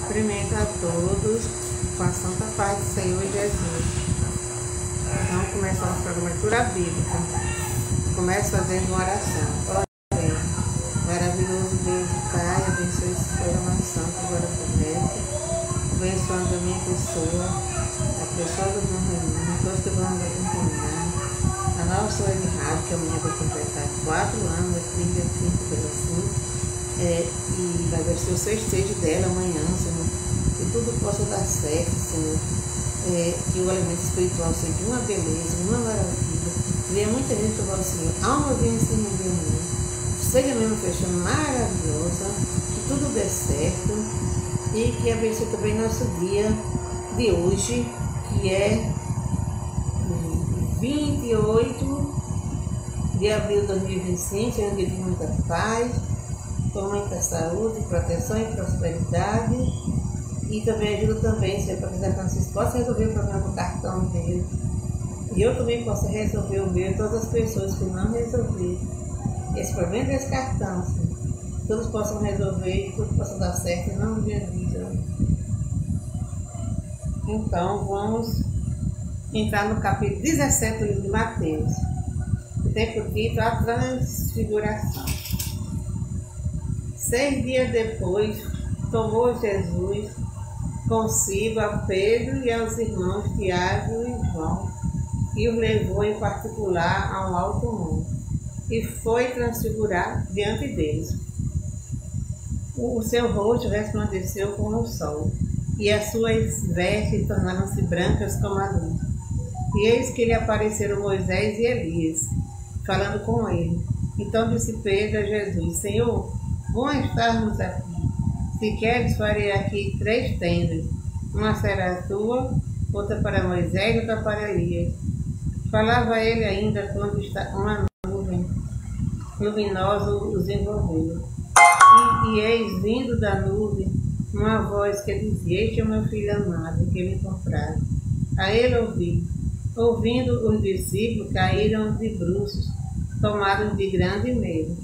Cumprimento a todos com a santa paz do Senhor Jesus. Vamos começar a nossa leitura bíblica. Começo fazendo uma oração. Orem. Maravilhoso Deus e Pai, abençoe esse programa santo agora por neto, abençoando a minha pessoa, a pessoa do meu reino, todos que vão acompanhar. A nossa web rádio, que amanhã vai completar 4 anos, aqui dia 5 pelo 5. E vai ser o sextejo dela amanhã, Senhor. Que tudo possa dar certo, Senhor. Que o alimento espiritual seja uma beleza, uma maravilha. Venha muita gente para o Senhor. Alma venha em cima de mim. Seja mesmo uma festa maravilhosa. Que tudo dê certo. E que abençoe também nosso dia de hoje, que é 28 de abril de 2025, é um dia de muita paz, com muita saúde, proteção e prosperidade. E também ajuda também, Senhor, para que Zé Francisco possa resolver o problema do cartão dele. E eu também possa resolver o meu e todas as pessoas que não resolveram esse problema desse cartão, Senhor. Todos possam resolver e tudo possa dar certo em nome de Jesus. Então, vamos entrar no capítulo 17 do livro de Mateus, que tem por título a Transfiguração. 6 dias depois, tomou Jesus consigo a Pedro e aos irmãos Tiago e João, e os levou em particular a um alto monte, e foi transfigurar diante deles. O seu rosto resplandeceu como o sol, e as suas vestes tornaram-se brancas como a luz. E eis que lhe apareceram Moisés e Elias, falando com ele. Então disse Pedro a Jesus: Senhor, bom estarmos aqui. Se queres, farei aqui 3 tendas. Uma será tua, outra para Moisés e outra para Elias. Falava ele ainda quando uma nuvem luminosa os envolveu. E eis vindo da nuvem uma voz que dizia: Este é o meu filho amado, que me compraram. A ele ouvindo os discípulos, caíram de bruços, tomados de grande medo.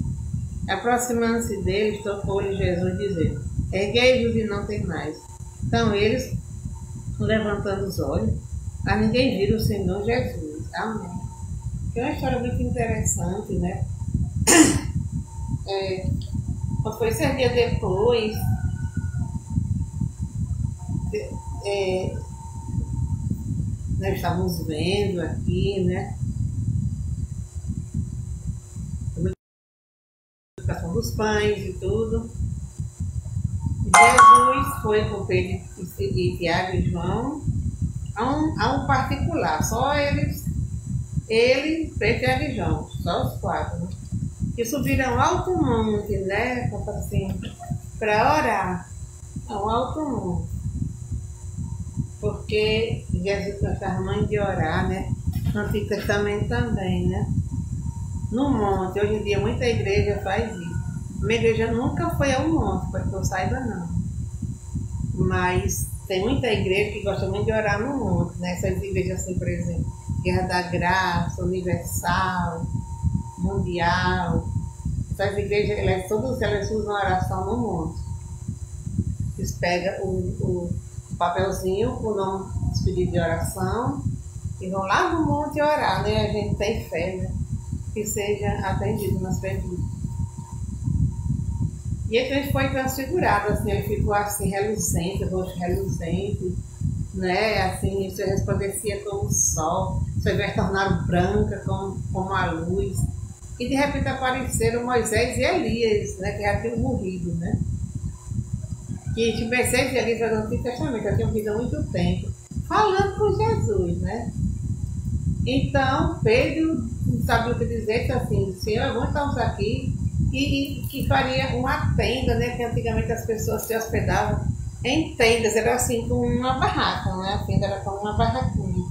Aproximando-se deles, tocou-lhe Jesus, dizendo: Erguei-vos e não tem mais. Então eles, levantando os olhos, a ninguém viram o Senhor Jesus. Amém. É uma história muito interessante, né? Quando foi 6 dias depois, nós estávamos vendo aqui, né? A multiplicação dos pães e tudo. Jesus foi com Pedro e Tiago e João a um particular, só ele, Pedro, Tiago e João, só os 4, né? Que subiram ao alto monte, né? Assim, para orar, ao alto monte. Porque Jesus gostava muito de orar, né? No Antigo Testamento também, né? No monte, hoje em dia muita igreja faz isso. Minha igreja nunca foi ao monte, para que eu saiba não. Mas tem muita igreja que gosta muito de orar no monte, né? Essas igrejas assim, por exemplo, Guerra da Graça, Universal, Mundial. Essas igrejas, todas elas usam oração no monte. Eles pegam o papelzinho com o nome dos pedidos de oração e vão lá no monte orar, né? A gente tem fé, né? Que seja atendido nas pedidos. E ele foi transfigurado, assim, ele ficou assim reluzente, o rosto reluzente, né? Assim, isso resplandecia como o sol, suas vestes tornaram branca como a luz. E de repente apareceram Moisés e Elias, né? Que já tinham morrido, né? Que Moisés e Elias eram do Antigo Testamento, já tinham vivido há muito tempo, falando com Jesus, né? Então, Pedro não sabia o que dizer, disse assim: Senhor, vamos estarmos aqui. E que faria uma tenda, né? Que antigamente as pessoas se hospedavam em tendas, era assim, com uma barraca, né? A tenda era como uma barraquinha.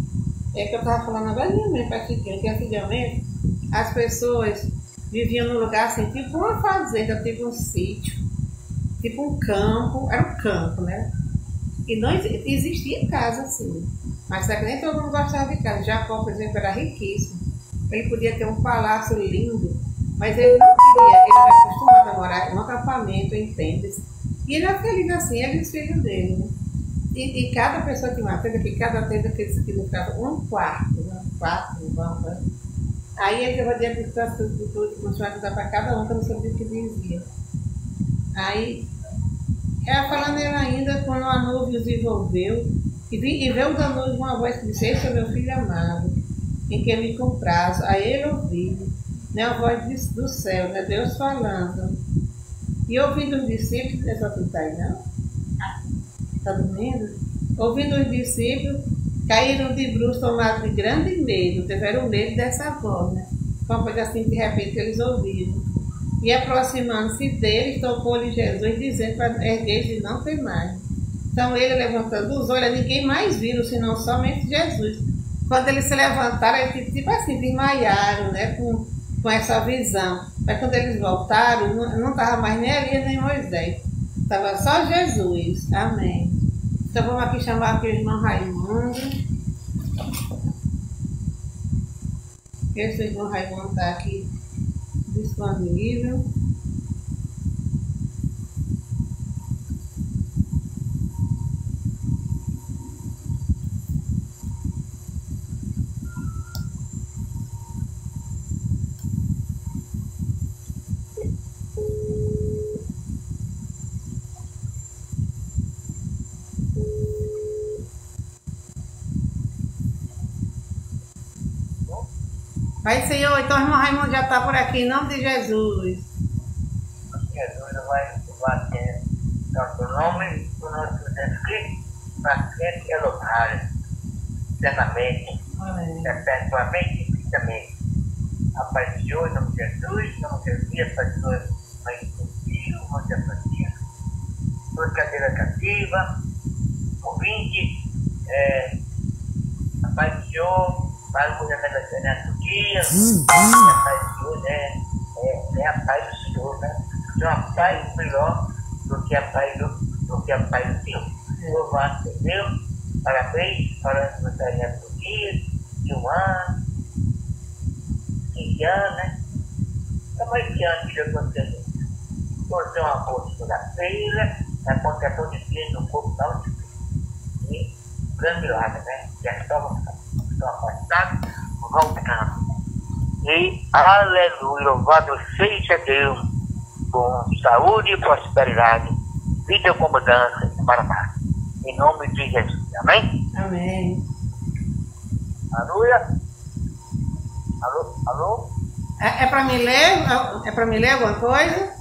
É que eu estava falando agora mesmo, que antigamente as pessoas viviam num lugar assim, tipo uma fazenda, tipo um sítio, tipo um campo, era um campo, né? E não existia casa assim, mas só que nem todo mundo gostava de casa. Jacó, por exemplo, era riquíssimo, ele podia ter um palácio lindo, mas ele não queria, ele era acostumado a morar em um acampamento, em tendas, E ele é feliz assim, ele e os filhos dele. Né? E cada pessoa que matou, que cada tenda que eles significava um quarto, né? Vamos. Aí ele levou diante de tudo, começou a ajudar para cada um, que eu não sabia o que dizia. Aí, ela falando ele ainda, quando a nuvem os envolveu, e veio da nuvem uma voz que disse: "Esse é meu filho amado, em quem me comprazo." Aí ele ouviu, né, a voz do céu, né, Deus falando. E ouvindo os discípulos, é só tu tá aí, não? Está dormindo? Ouvindo os discípulos, caíram de bruços, tomados de grande medo, tiveram medo dessa voz, né? Uma coisa assim, de repente eles ouviram. E aproximando-se deles, tocou-lhe Jesus, dizendo para erguer e não temais. Então ele, levantando os olhos, ninguém mais viu, senão somente Jesus. Quando eles se levantaram, eles tipo assim, desmaiaram, né? Com essa visão. Mas quando eles voltaram, não estava mais nem Elias nem Moisés. Estava só Jesus. Amém. Então vamos aqui chamar aqui o irmão Raimundo. Esse irmão Raimundo está aqui disponível. Pai Senhor, então o irmão Raimundo já está por aqui, em nome de Jesus. Jesus vai bater nosso nome, o nosso escrito, para frente e louvado, eternamente, perpetuamente e infinitamente. A paz de Deus, em nome de Jesus, em nome de Jesus, a paz de Deus, Mãe do Filho, o nome de Francisco, toda cadeira cativa, ouvinte, a paz do Senhor, para a mulher da dia, a paz de Deus é a paz do Senhor, né? É uma paz melhor do que a paz do Deus. Louvado seja Deus, parabéns para a aniversário do dia, de um ano, 15 anos, né? É mais que ano que aconteceu. Hoje é uma boa segunda-feira, aconteceu de dia no corpo da onde e grande milagre, né? Já estão afastados, voltando. E aleluia, louvado seja Deus, com saúde e prosperidade, vida com mudança para mais. Em nome de Jesus. Amém? Amém. Aleluia. Alô? É para me ler? É para me ler alguma coisa?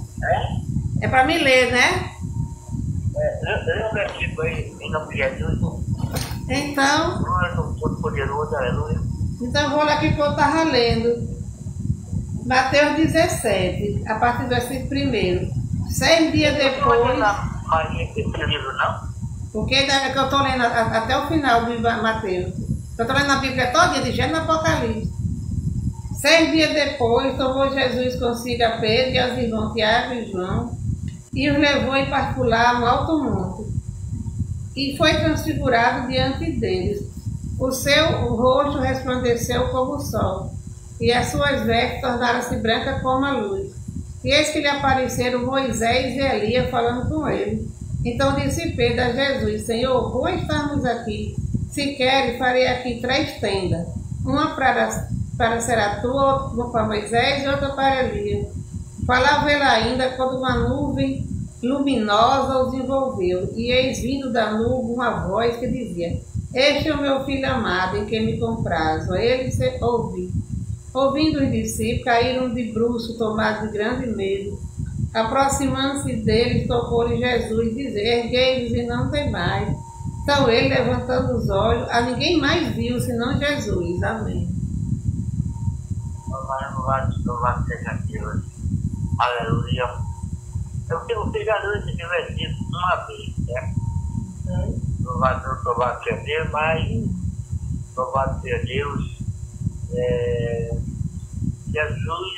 É para me ler, né? Eu versículo aí, em nome de Jesus. Então. Glória ao Todo-Poderoso, aleluia. Então vou lá que eu estava lendo. Mateus 17, a partir do versículo 1. 6 dias depois. Maria, esse livro não? Porque é que eu estou lendo até o final de Mateus. Eu estou lendo a Bíblia todo dia, de Gênesis e Apocalipse. 6 dias depois, tomou Jesus consigo a Pedro e aos irmãos Tiago e João e os levou em particular a um alto monte. E foi transfigurado diante deles. O seu rosto resplandeceu como o sol, e as suas vestes tornaram-se brancas como a luz. E eis que lhe apareceram Moisés e Elias falando com ele. Então disse Pedro a Jesus: Senhor, bom estarmos aqui. Se queres, farei aqui 3 tendas. Uma para ser a tua, outra para Moisés e outra para Elias. Falava ele ainda quando uma nuvem luminosa os envolveu. E eis vindo da nuvem uma voz que dizia: Este é o meu filho amado, em quem me comprazo. A ele se ouviu. Ouvindo os discípulos, caíram de bruços, tomados de grande medo. Aproximando-se deles, tocou-lhe Jesus, dizendo: Erguei-vos e não temais. Então ele, levantando os olhos, a ninguém mais viu, senão Jesus. Amém. Louvado seja Deus. Aleluia. Eu tenho pegado esse versículo uma vez, né? Louvado seja Deus, mas louvado seja Deus. Jesus,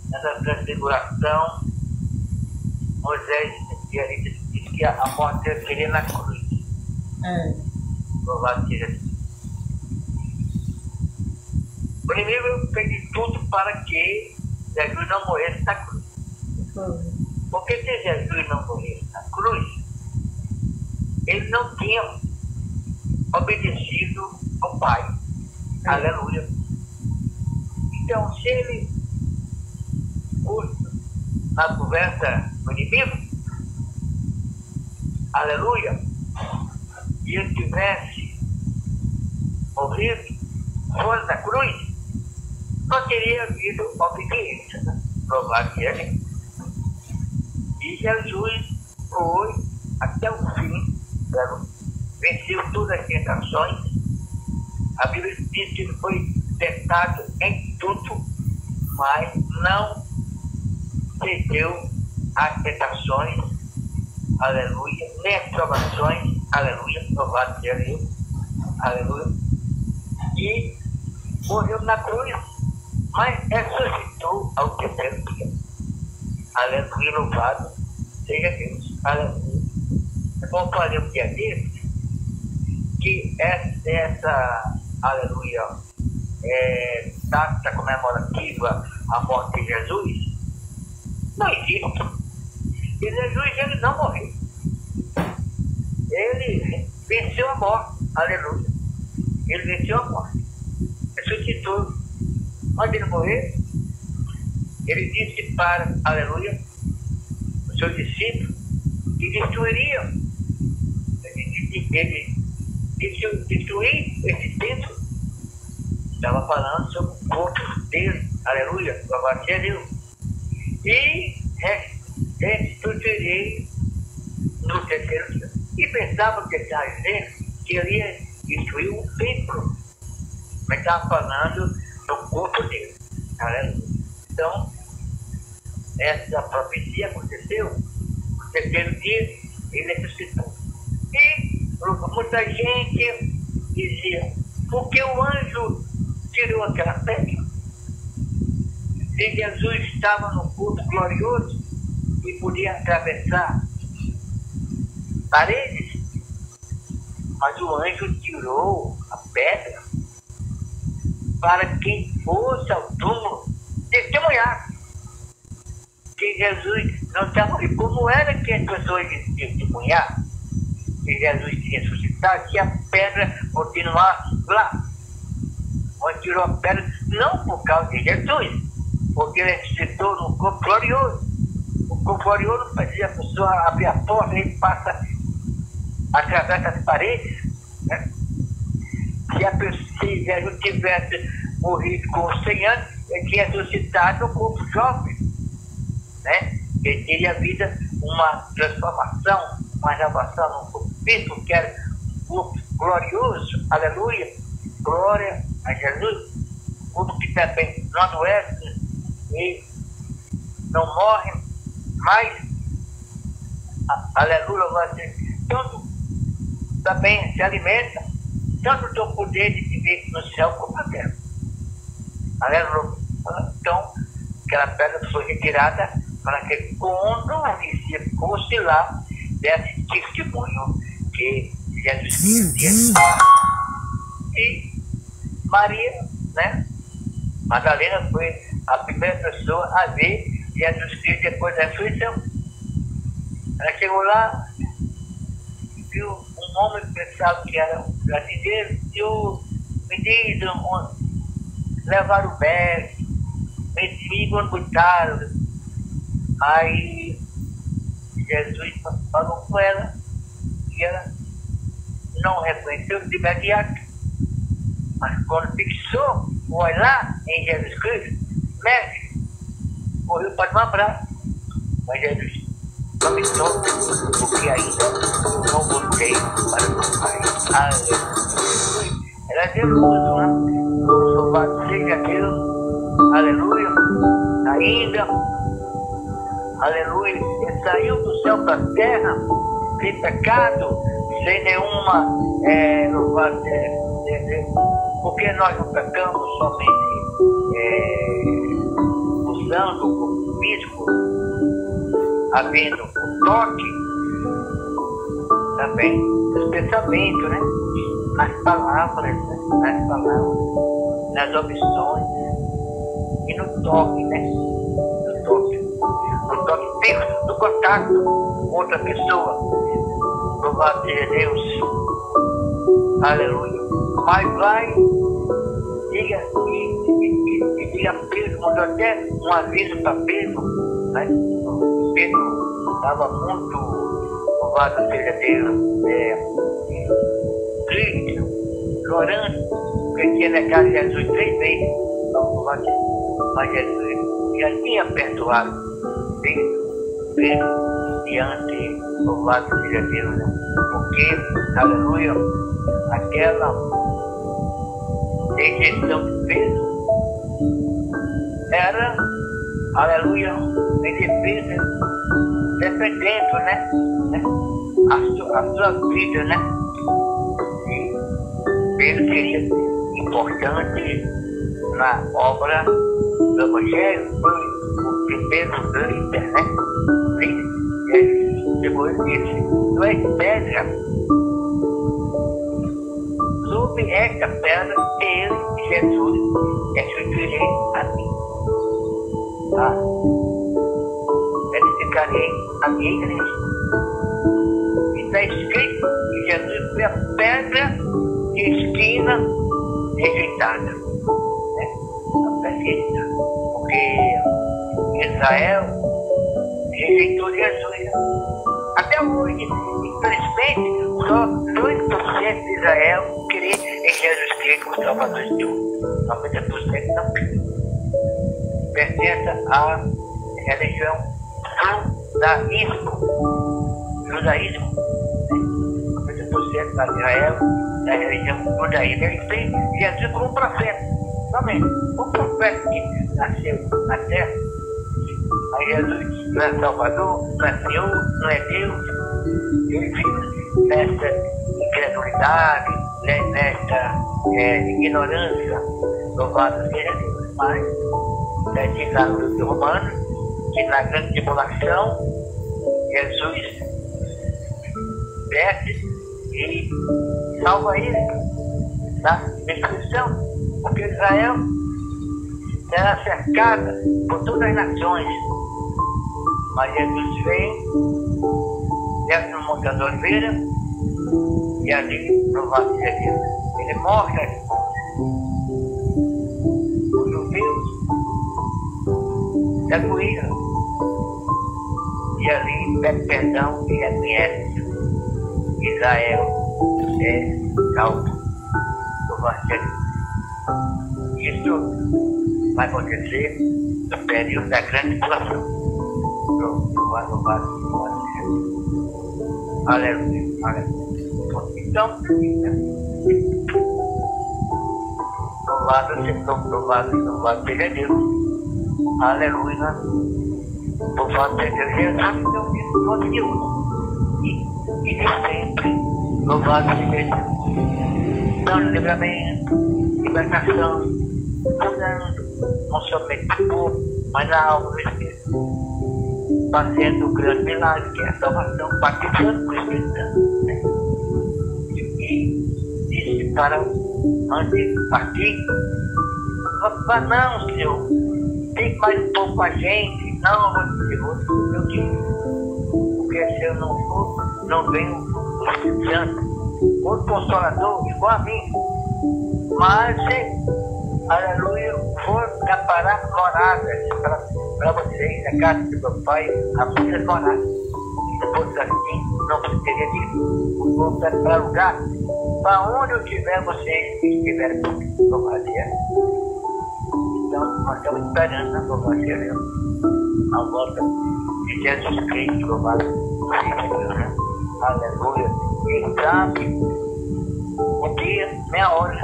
nessa transfiguração, Moisés disse que a morte dele seria na cruz. Louvado seja Deus. O inimigo fez de tudo para que Jesus não morresse na cruz. Porque se Jesus não morresse na cruz, ele não tinha obedecido ao Pai. Aleluia. Então, se ele fosse na conversa com o inimigo, aleluia, e ele tivesse morrido fora da cruz, não teria havido obediência, né? Provar que ele. E Jesus foi até o fim, venceu todas as tentações. A Bíblia diz que ele foi tentado em tudo, mas não cedeu às tentações, aleluia, nem às provações, aleluia, louvado seja Deus, aleluia. E morreu na cruz, mas ressuscitou ao terceiro dia. Aleluia, louvado seja Deus, aleluia. Vamos fazer um dia desse, que essa aleluia, data comemorativa à morte de Jesus, não existe. E Jesus, ele não morreu. Ele venceu a morte, aleluia. Ele venceu a morte, ressuscitou. Mas ele morreu, ele disse para, aleluia, os seus discípulos que destruiriam. Ele destruir esse templo. Estava falando sobre o corpo dele, aleluia, louvado seja Deus. E restituirei no terceiro dia. E pensava que ele estava dizendo que ele ia destruir o templo, mas estava falando do corpo dele, aleluia. Então, essa profecia aconteceu no terceiro dia, ele ressuscitou. E muita gente dizia, por que o anjo tirou aquela pedra? Se Jesus estava no corpo glorioso e podia atravessar paredes, mas o anjo tirou a pedra para quem fosse ao túmulo testemunhar que Jesus não estava. E como era que as pessoas iam testemunhar que Jesus tinha ressuscitado, que a pedra continuasse lá? Mas tirou a pedra não por causa de Jesus, porque ele ressuscitou no corpo glorioso. O corpo glorioso fazia a pessoa abrir a porta e passa através das paredes, né? Se Jesus tivesse morrido com 100 anos, ele tinha ressuscitado no corpo jovem, né? Ele teria vida, uma transformação, uma renovação no corpo físico, que era um corpo glorioso, aleluia, glória a Jesus, um corpo que também não adoece e não morre, mas, aleluia, você tanto também se alimenta, tanto do poder de viver no céu como na terra. Aleluia. Então, aquela pedra foi retirada para que quando o discípulo fosse lá, desse testemunho que Jesus Cristo e Maria, né? Madalena foi a primeira pessoa a ver Jesus Cristo depois da ressurreição. Ela chegou lá, viu um homem que pensava que era um brasileiro, Senhor, me diz onde levaram o bebê, me diga onde botaram. Aí Jesus falou com ela e ela não reconheceu de imediato. Mas quando fixou o olhar em Jesus Cristo, mestre, correu para um abraço. Mas Jesus não me toque, porque ainda não voltei para o meu Pai. Aleluia. Era Deus, né? Louvado seja Deus. Aleluia. Ainda, aleluia. Ele saiu do céu para a terra sem pecado, sem nenhuma, louvado seja Deus. Porque nós não pecamos somente usando o físico, havendo o toque, também os pensamentos, né? Nas palavras, nas opções e no toque, né? No toque perco do contato com outra pessoa. Louvado seja Deus. Aleluia. Mas vai, diga, e diga Pedro, mandou até um aviso para Pedro, né? Pedro estava muito, louvado seja Deus, triste, chorando, porque tinha negado Jesus 3 vezes. Mas Jesus já tinha perdoado Pedro diante, louvado seja Deus, porque, aleluia, aquela rejeição de Pedro era, aleluia, em defesa, defendendo, né? A sua vida, né? E Pedro seria importante na obra do Evangelho, foi o primeiro líder, né? E ele chegou e disse: tu és pedra, sobre esta pedra eu, Jesus, edificarei a mim. Edificarei a minha igreja. E está escrito que Jesus foi a pedra de esquina rejeitada. Né? Porque Israel rejeitou Jesus. Até hoje, infelizmente, só 2% de Israel crê em Jesus Cristo como Salvador de tudo. 90% não crê. Pertence à religião judaísmo. 90% da Israel da religião judaísma. Ele tem Jesus como um profeta. Somente um profeta que nasceu na terra. Mas Jesus não é Salvador, não é Senhor, não é Deus. Ele vive nessa incredulidade, nessa ignorância. Louvado seja Deus. Mas diz lá no livro romano que na grande tribulação Jesus desce e salva ele da destruição, porque Israel era cercada por todas as nações. Mas Jesus vem, desce no Monte das Oliveiras e ali, louvado seja Deus, ele mostra os judeus da doída e ali pede perdão e reconhece Israel salvo. Louvado seja Deus. Isso vai acontecer no período da grande tribulação. Louvado seja Deus. Aleluia. Então, louvado seja Deus. Aleluia. Louvado seja Deus. Jesus deu isso todo dia. E de sempre. Louvado seja Deus. Dando livramento, libertação, curando, não somente o corpo, mas a alma do Espírito. Fazendo o grande milagre, que é a salvação, batizando com o Espírito Santo. Né? E disse para antes de partir: não, Senhor, fique mais um pouco com a gente. Não, eu digo, porque se eu não for, não venho o Espírito Santo, outro consolador igual a mim. Mas, aleluia, vou preparar moradas para vocês, na casa do meu pai, há muitas moradas. Se fosse assim, não precisaria disso. Vou preparar lugar para onde eu tiver, vocês estiverem comigo. Louvado seja Deus. Então, nós estamos esperando, louvado seja Deus, a volta de Jesus Cristo, louvado seja Deus. Aleluia. E sabe, um dia, meia hora,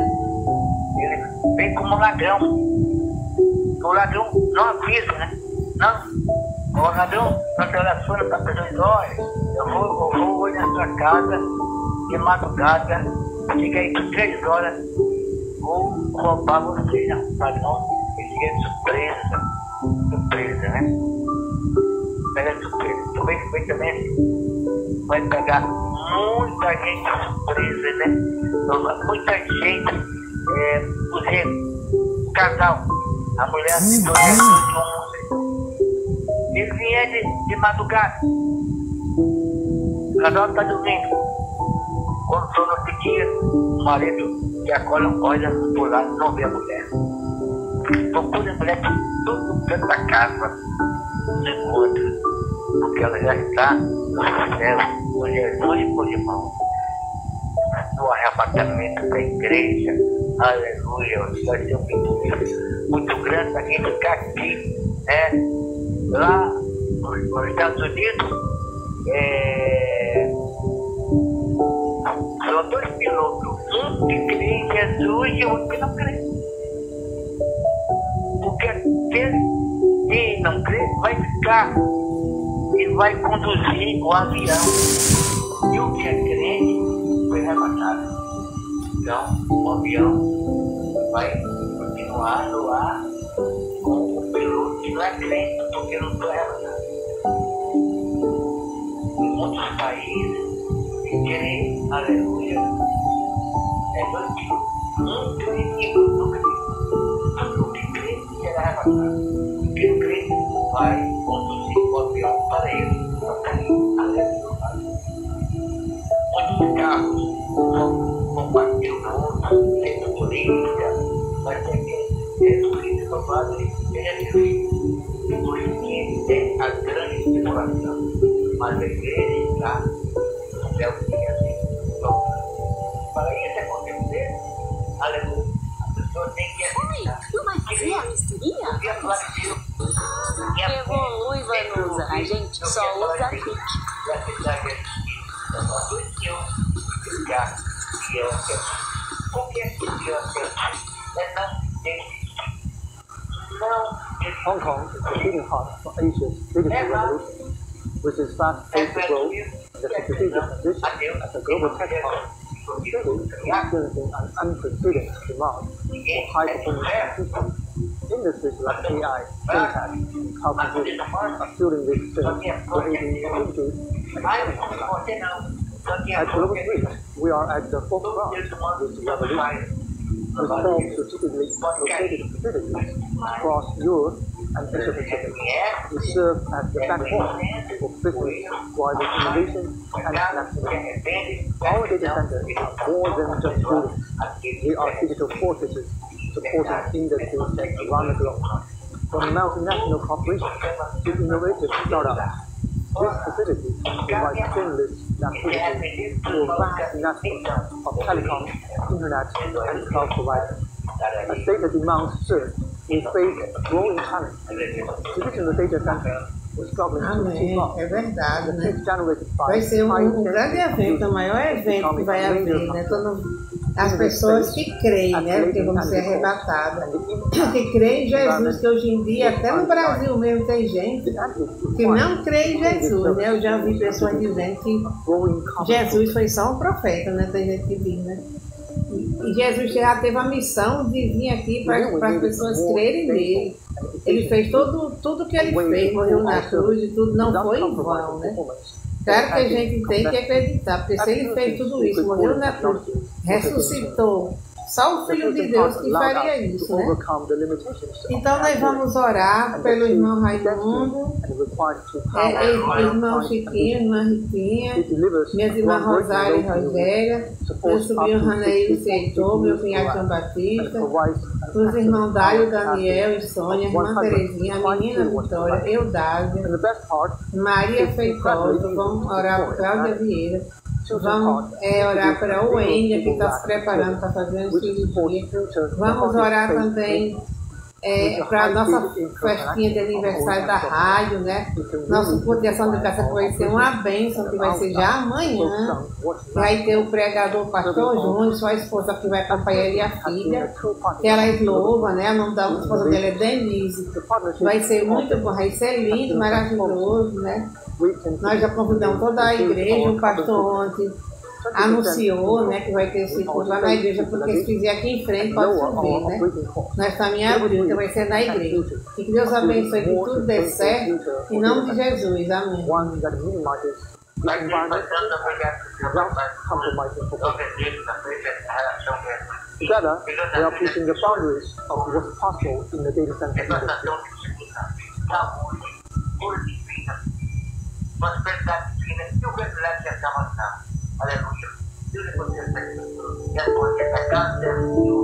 ele vem como um ladrão. O ladrão não avisa, né? Não. O ladrão não telefona para a pessoa e diz: olha, eu vou hoje na sua casa, de madrugada, fica aí por 3 horas, vou roubar você. Não, o ladrão, ele é surpresa, né? Pega surpresa. Também foi também, vai pegar muita gente surpresa, né? Muita gente, por exemplo, casal, a mulher se torna Ele vinha de madrugada. O casal está dormindo. Quando sou no outro dia, o marido que acorda, olha por lá, não vê a mulher. Procura a mulher de todo canto da casa, não encontra, porque ela já está no céu, com Jesus e com os irmãos. No arrebatamento da igreja, aleluia, vai ser muito grande para quem ficar aqui, né? Lá nos Estados Unidos, são dois pilotos, um que crê em Jesus e outro que não crê. Porque aquele que não crê vai ficar e vai conduzir o avião. E o que é crente foi arrebatado. Então, o avião vai continuar no ar com o piloto que não é crente, porque não foi arrebatado. Em muitos países, que crê, aleluia, é dois pilotos. Um crê e outro não crê. O que crê será arrebatado. O que não crê vai conduzir o avião para ele. Aleluia. Muitos carros vão bater no outro, tem polícia, vai ter que polícia roubada e receber. Por isso que tem a grande tribulação. Mas a igreja está no céu de Jesus. Para isso acontecer, aleluia, a pessoa tem que acreditar. Tu vai fazer a misturinha? Evolui, Vanusa. A gente só usa pique. Hong Kong is the beating heart for Asia's biggest revolution, with its fast-paced growth and the strategic position as a global tech hub. The city is experiencing an unprecedented demand for high-performance computing. Industries like AI, fintech, and cloud computing are fueling this surge, creating opportunities and economic life. At Global Street, we are at the forefront of this revolution. With 12 strategically located facilities across Europe and Asia Pacific, we serve as the backbone for business-driving innovation and connectivity. Our data centers are more than just buildings. They are digital fortresses supporting industries around the globe. From multinational corporations to innovative startups, this facility provides seamless connectivity to a vast network of telecom, internet, and cloud providers. As data demands surge, we face a growing challenge. Traditional data centers were struggling to keep up. É verdade, The né? peak generated by Vai ser high grande evento, o maior evento que vai haver, né? As pessoas que creem, né? Porque vão ser arrebatadas. Que creem em Jesus, que hoje em dia, até no Brasil mesmo, tem gente que não crê em Jesus, né? Eu já vi pessoas dizendo que Jesus foi só um profeta, né? Tem gente que diz, né? E Jesus já teve a missão de vir aqui para as pessoas crerem nele. Ele fez tudo que ele fez, morreu na cruz e tudo, não foi em vão, né? Claro que a gente tem que acreditar, porque se ele fez tudo isso, morreu na cruz, ressuscitou, só o Filho de Deus que faria isso, né? Então nós vamos orar pelo irmão Raimundo, irmão Chiquinho, irmã Ritinha, minhas irmãs Rosália e Rogéria, meu sobrinho Ranaíl e Heitor, meu cunhado João Batista, os irmãos Dário, Daniel e Sônia, a irmã Terezinha, a menina Vitória, Eudália, Maria Feitosa, vamos orar por Cláudia Vieira. Vamos orar para o Wender, que está se preparando para fazer uma cirurgia. Vamos orar também para a nossa festinha de aniversário da rádio, né? Nosso culto de ação de graça que vai ser uma bênção, que vai ser já amanhã. Vai ter o pregador Pastor Júnior, sua esposa que vai acompanhar ele e a filha, que ela é louva, né? O nome da esposa dela é Denise. Vai ser muito bom, vai ser lindo, maravilhoso, né? Nós já convidamos toda a igreja, o pastor ontem anunciou, né, que vai ter esse culto lá na igreja, porque se fizer aqui em frente pode subir, né? Nós estamos em abril, então vai ser na igreja. E que Deus abençoe, que tudo dê certo, em nome de Jesus, amém. Together, we are pushing the boundaries of what's possible in the data center industry. cura divina, prosperidade divina, e o grande milagre já está avançando. Aleluia. Deus é você, Senhor. E a tua vida é casa, Senhor.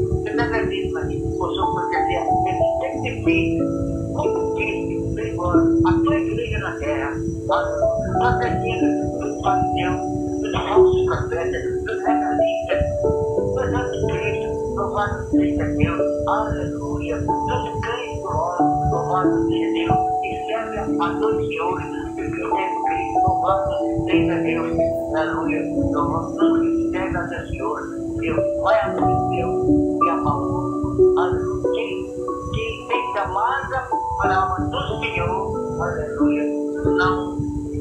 Você não acredita, mas o Senhor pode dizer, ele tem que ter feito muito difícil, perigoso, a tua igreja na terra. Nós acreditamos dos fariseus, dos falsos profetas, dos legalistas, dos anticristos, louvado seja Deus, aleluia, dos crentes gloriosos, louvado seja Deus, que serve a noite de hoje, que tem Cristo, louvado seja Deus, aleluia, louvado seja Deus, Senhor, Deus, vai a Deus, e a mão, aleluia, quem tem chamada para a alma do Senhor, aleluia, não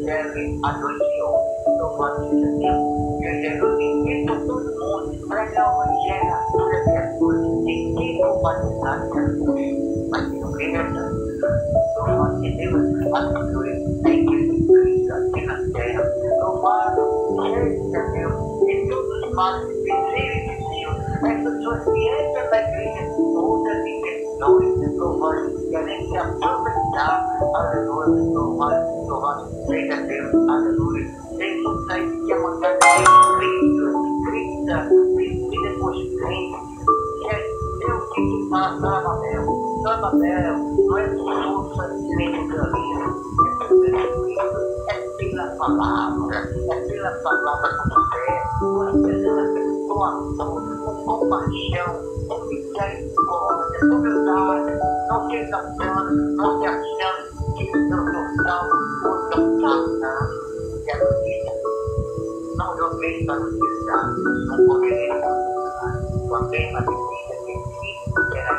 serve a noite de hoje, louvado seja Deus, que Jesus invita todo mundo para que a evangelho a toda criatura, e quem compartilhar Jesus, mas não cresça, louvado seja Deus, aleluia, em Cristo aqui na terra, louvado seja Deus, e todos os males visíveis de Deus, as pessoas que entram na igreja, todas as intenções, louvado, querem se aproveitar, aleluia, louvado seja Deus, aleluia, Jesus aí que é mandado Cristo, e depois crente, Deus que fala Sanabel, não é força nem caminho, é pela palavra com fé, com esperança, com amor, com compaixão, com misericórdia, com humildade, não se exaltando, não se achando que não salvo, ou não salvo, que a notícia não joguei para utilizar, não poderia utilizar, também a medida que era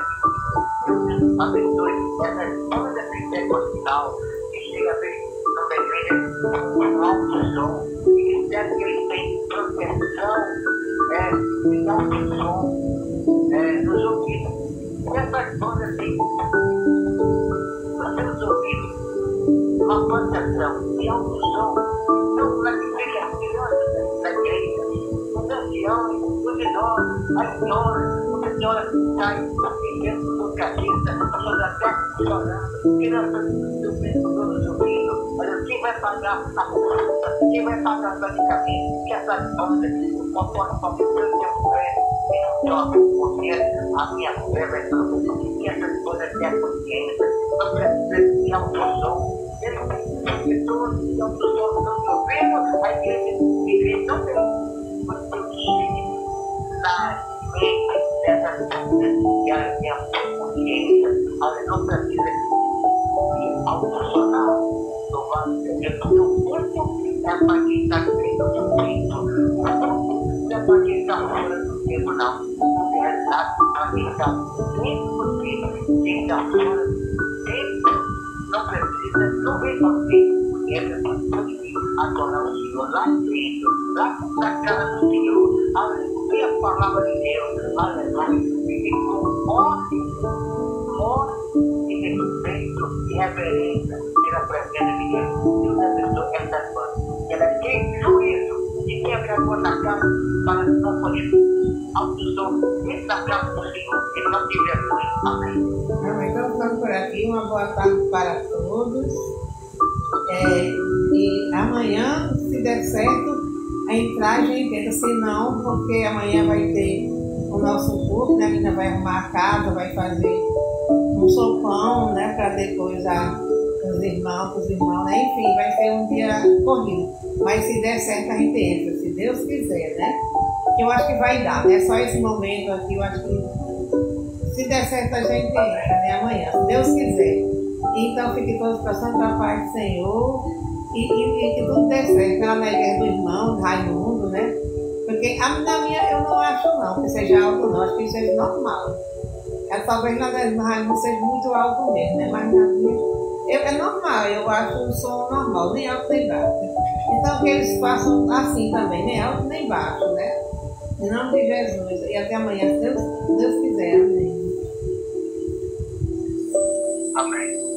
Deus abençoe essa toda pentecostal que chega a ver na igreja com alto som e que serve que eles têm proteção de alto som nos ouvidos. E essas coisas assim, nos ouvidos, uma proteção de alto som, não na igreja, as crianças da igreja, os anciões, os idosos, as senhoras, as senhoras que saem pequenos com cabeça, todas até chorando, crianças dormindo todos os ouvidos. Olha, quem vai pagar a conta? Quem vai pagar o medicamento? Que essas bandas, o conforto para o meu fé, e não toque, porque a minha fé vai ser que essas coisas têm consciência. Não precisa de autosom. Eles têm pessoas que autosom estão ouvindo, a igreja não tem. Mas eu cheguei na mente dessas coisas que ela tem a consciência, ela não precisa de autossonar. Louvado seja Deus, porque o corpo é para quem está dentro do peito, o corpo não é para quem está fora do tempo, não. Porque é para quem está dentro do peito, quem está fora do tempo, não precisa, não vem para o peito, porque é para adorar o Senhor lá dentro, lá na casa do Senhor, aleluia, a palavra de Deus, aleluia, e com morte e respeito e reverência pela presença de Deus. Deus abençoe essa mãe. Ela tem juízo e quebra a na casa para não poder autossom dentro da casa do Senhor, que não tiver luz. Amém. Então, ficando por aqui, uma boa tarde para todos. E amanhã, se der certo, a entrada tenta, se não, porque amanhã vai ter o nosso culto, né? A menina vai arrumar a casa, vai fazer um sopão, né? Para depois os irmãos, né? Enfim, vai ser um dia corrido. Mas se der certo, a gente entra, se Deus quiser, né? Que eu acho que vai dar, né? Só esse momento aqui, eu acho que se der certo, a gente entra, né? Amanhã, se Deus quiser. Então, fiquem todos com a santa paz do Senhor e que tudo dê certo. Lá na igreja do irmão, Raimundo, né? Porque na minha eu não acho não que seja alto, não. Acho que seja normal. Talvez na igreja do Raimundo seja muito alto mesmo, né? Mas na minha é normal, eu acho o som normal, nem alto nem baixo. Então, que eles façam assim também, nem alto nem baixo, né? Em nome de Jesus. E até amanhã, se Deus quiser. Amém. Amém.